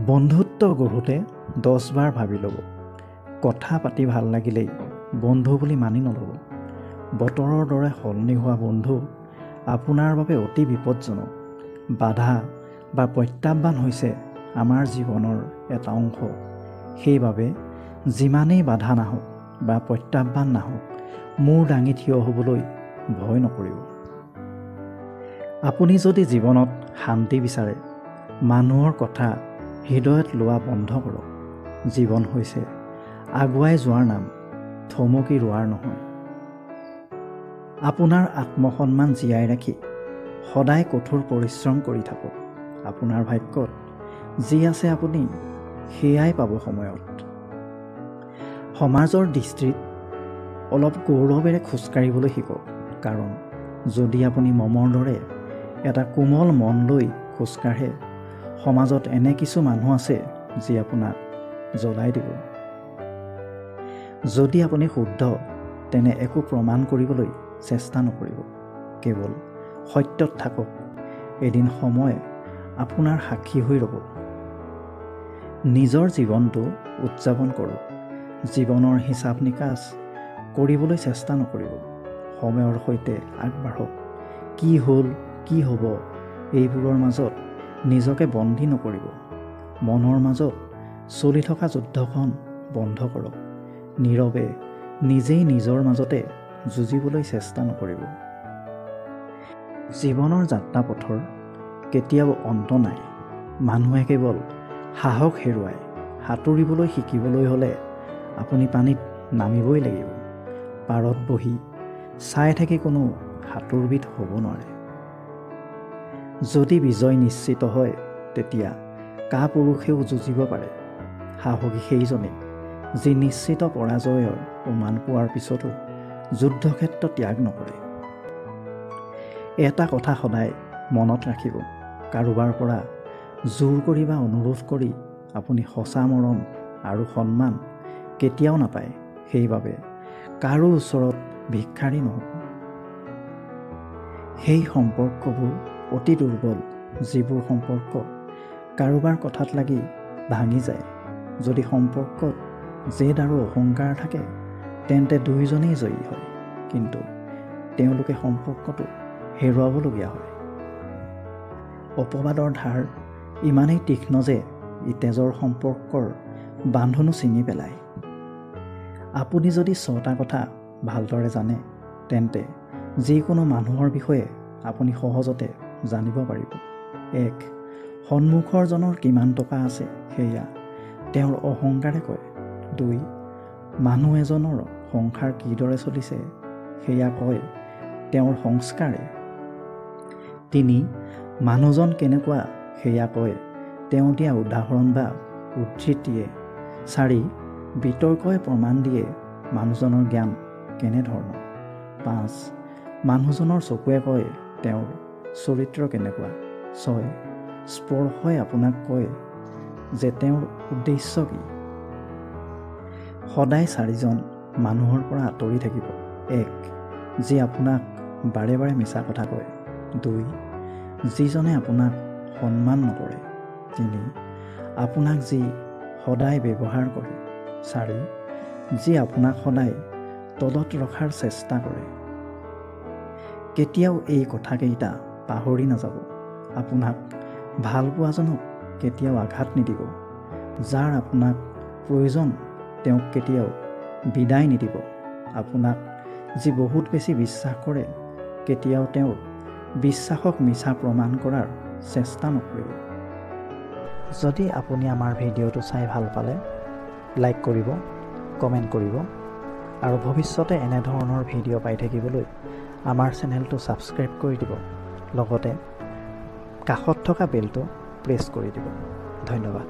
বন্ধুত্ব গঢ়োতে 10 বাৰ ভাবি ল'ব। কথা পাতি ভাল লাগিলেই বন্ধু বুলি মানি নল'ব। বতৰৰ দৰে সলনি হোৱা বন্ধু আপোনাৰ বাবে অতি বিপদজনক। বাধা বা প্ৰত্যাহ্বান হৈছে আমাৰ জীৱনৰ এটা অংশ। সেইবাবে যিমানেই বাধা নাহক বা প্ৰত্যাহ্বান নাহক, মূৰ দাঙি থিয় হ'বলৈ ভয় নকৰিব। আপুনি যদি জীৱনত শান্তি বিচাৰে, মানুহৰ কথা হৃদয়ত লোৱা বন্ধ কৰক। জীৱন হৈছে আগুৱাই যোৱাৰ নাম, থমকি ৰোৱাৰ নহয়। আপোনাৰ আত্মসন্মান জীয়াই ৰাখি সদায় কঠোৰ পৰিশ্ৰম কৰি থাকক। আপোনাৰ ভাগ্যত যি আছে আপুনি সেয়াই পাব সময়ত। সমাজৰ দৃষ্টিত অলপ গৌৰৱেৰে খোজকাঢ়িবলৈ শিকক, কাৰণ যদি আপুনি মমৰ দৰে এটা কোমল মন লৈ খোজকাঢ়ে, সমাজত এনে কিছু মানুহ আছে যি আপোনাক জ্বলাই দিব। যদি আপুনি শুদ্ধ, তেনে একো প্ৰমাণ কৰিবলৈ চেষ্টা নকৰিব। কেৱল সত্যত থাকক। এদিন সময় আপোনাৰ সাক্ষী হৈ ৰ'ব। নিজৰ জীৱনটো উদযাপন কৰক। জীৱনৰ হিচাপ নিকাচ কৰিবলৈ চেষ্টা নকৰিব। সময়ৰ সৈতে আগবাঢ়ক। কি হ'ল, কি হ'ব, এইবোৰৰ মাজত নিজকে বন্দী নকৰিব। মনৰ মাজত চলি থকা যুদ্ধখন বন্ধ কৰক। নীৰৱে নিজেই নিজৰ মাজতে যুঁজিবলৈ চেষ্টা নকৰিব। জীৱনৰ যাত্ৰাপথৰ কেতিয়াও অন্ত নাই। মানুহে কেৱল সাহস হেৰুৱায়। সাঁতুৰিবলৈ শিকিবলৈ হ'লে আপুনি পানীত নামিবই লাগিব। পাৰত বহি চাই থাকি কোনো সাঁতোৰবিদ হ'ব নোৱাৰে। যদি বিজয় নিশ্চিত হয়, তেতিয়া কাপুৰুষেও যুঁজিব পাৰে। সাহসী সেইজনেই যি নিশ্চিত পৰাজয়ৰ উমান পোৱাৰ পিছতো যুদ্ধক্ষেত্ৰ ত্যাগ নকৰে। এটা কথা সদায় মনত ৰাখিব, কাৰোবাৰ পৰা জোৰ কৰি বা অনুৰোধ কৰি আপুনি সঁচা মৰম আৰু সন্মান কেতিয়াও নাপায়। সেইবাবে কাৰো ওচৰত ভিক্ষাৰী নহ'ব। সেই সম্পৰ্কবোৰ অতি দুৰ্বল যিবোৰ সম্পৰ্ক কাৰোবাৰ কথাত লাগি ভাঙি যায়। যদি সম্পৰ্কত জেদ আৰু অহংকাৰ থাকে, তেন্তে দুয়োজনেই জয়ী হয়, কিন্তু তেওঁলোকে সম্পৰ্কটো হেৰুৱাবলগীয়া হয়। অপবাদৰ ধাৰ ইমানেই তীক্ষ্ণ যে ই তেজৰ সম্পৰ্কৰ বান্ধোনো ছিঙি পেলায়। আপুনি যদি 6টা কথা ভালদৰে জানে, তেন্তে যিকোনো মানুহৰ বিষয়ে আপুনি সহজতে জানিব পাৰিব। 1. সন্মুখৰ জনৰ কিমান টকা আছে সেয়া তেওঁৰ অহংকাৰে কয়। 2. মানুহ এজনৰ সংসাৰ কিদৰে চলিছে সেয়া কয় তেওঁৰ সংস্কাৰে। 3. মানুহজন কেনেকুৱা সেয়া কয় তেওঁ দিয়া উদাহৰণ বা উদ্ধৃতিয়ে। 4. বিতৰ্কই প্ৰমাণ দিয়ে মানুহজনৰ জ্ঞান কেনেধৰণৰ। 5. মানুহজনৰ চকুৱে কয় তেওঁৰ চৰিত্ৰ কেনেকুৱা। 6. স্পৰ্শই আপোনাক কয় যে তেওঁৰ উদ্দেশ্য কি। সদায় 4জন মানুহৰ পৰা আঁতৰি থাকিব। 1. যি আপোনাক বাৰে বাৰে মিছা কথা কয়। 2. যিজনে আপোনাক সন্মান নকৰে। 3. আপোনাক যি সদায় ব্যৱহাৰ কৰে। 4. যি আপোনাক সদায় তলত ৰখাৰ চেষ্টা কৰে। কেতিয়াও এই কথাকেইটা পাহৰি নাযাব। আপোনাক ভাল পোৱাজনক কেতিয়াও আঘাত নিদিব। যাৰ আপোনাক প্ৰয়োজন তেওঁক কেতিয়াও বিদায় নিদিব। আপোনাক যি বহুত বেছি বিশ্বাস কৰে, কেতিয়াও তেওঁৰ বিশ্বাসক মিছা প্ৰমাণ কৰাৰ চেষ্টা নকৰিব। যদি আপুনি আমাৰ ভিডিঅ'টো চাই ভাল পালে, লাইক কৰিব, কমেণ্ট কৰিব আৰু ভৱিষ্যতে এনেধৰণৰ ভিডিঅ' পাই থাকিবলৈ আমাৰ চেনেলটো ছাবস্ক্ৰাইব কৰি দিব। লগতে কাষত থকা বেলটো প্ৰেছ কৰি দিব। ধন্যবাদ।